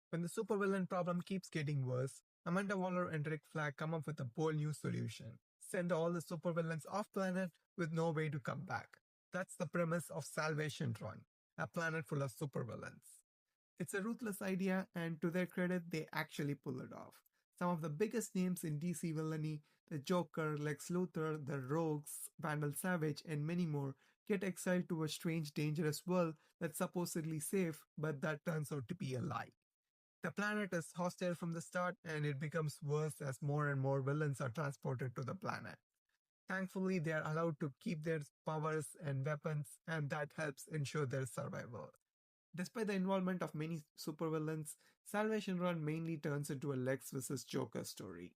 When the supervillain problem keeps getting worse, Amanda Waller and Rick Flag come up with a bold new solution. Send all the supervillains off planet with no way to come back. That's the premise of Salvation Run, a planet full of supervillains. It's a ruthless idea, and to their credit, they actually pull it off. Some of the biggest names in DC villainy, the Joker, Lex Luthor, the Rogues, Vandal Savage, and many more, get exiled to a strange, dangerous world that's supposedly safe, but that turns out to be a lie. The planet is hostile from the start, and it becomes worse as more and more villains are transported to the planet. Thankfully, they are allowed to keep their powers and weapons, and that helps ensure their survival. Despite the involvement of many supervillains, Salvation Run mainly turns into a Lex vs. Joker story.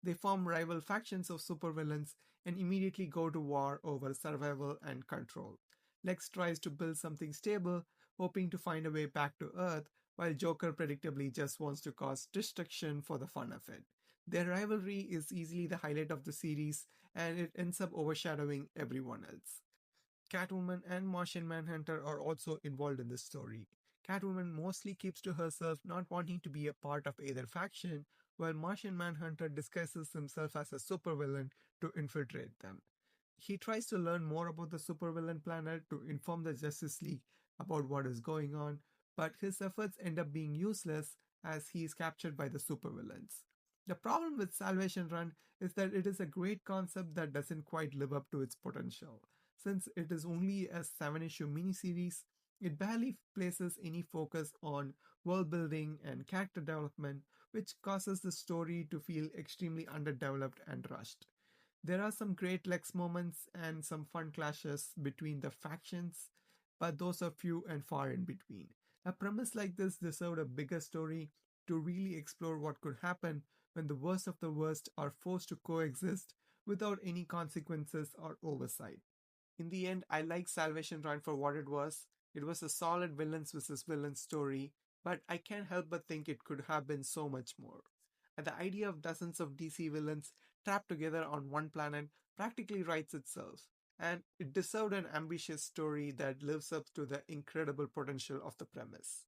They form rival factions of supervillains and immediately go to war over survival and control. Lex tries to build something stable, hoping to find a way back to Earth, while Joker predictably just wants to cause destruction for the fun of it. Their rivalry is easily the highlight of the series, and it ends up overshadowing everyone else. Catwoman and Martian Manhunter are also involved in this story. Catwoman mostly keeps to herself, not wanting to be a part of either faction, while Martian Manhunter disguises himself as a supervillain to infiltrate them. He tries to learn more about the supervillain planet to inform the Justice League about what is going on, but his efforts end up being useless as he is captured by the supervillains. The problem with Salvation Run is that it is a great concept that doesn't quite live up to its potential. Since it is only a 7-issue miniseries, it barely places any focus on world building and character development, which causes the story to feel extremely underdeveloped and rushed. There are some great Lex moments and some fun clashes between the factions, but those are few and far in between. A premise like this deserved a bigger story to really explore what could happen when the worst of the worst are forced to coexist without any consequences or oversight. In the end, I like Salvation Run for what it was. It was a solid villains versus villains story, but I can't help but think it could have been so much more. And the idea of dozens of DC villains trapped together on one planet practically writes itself, and it deserved an ambitious story that lives up to the incredible potential of the premise.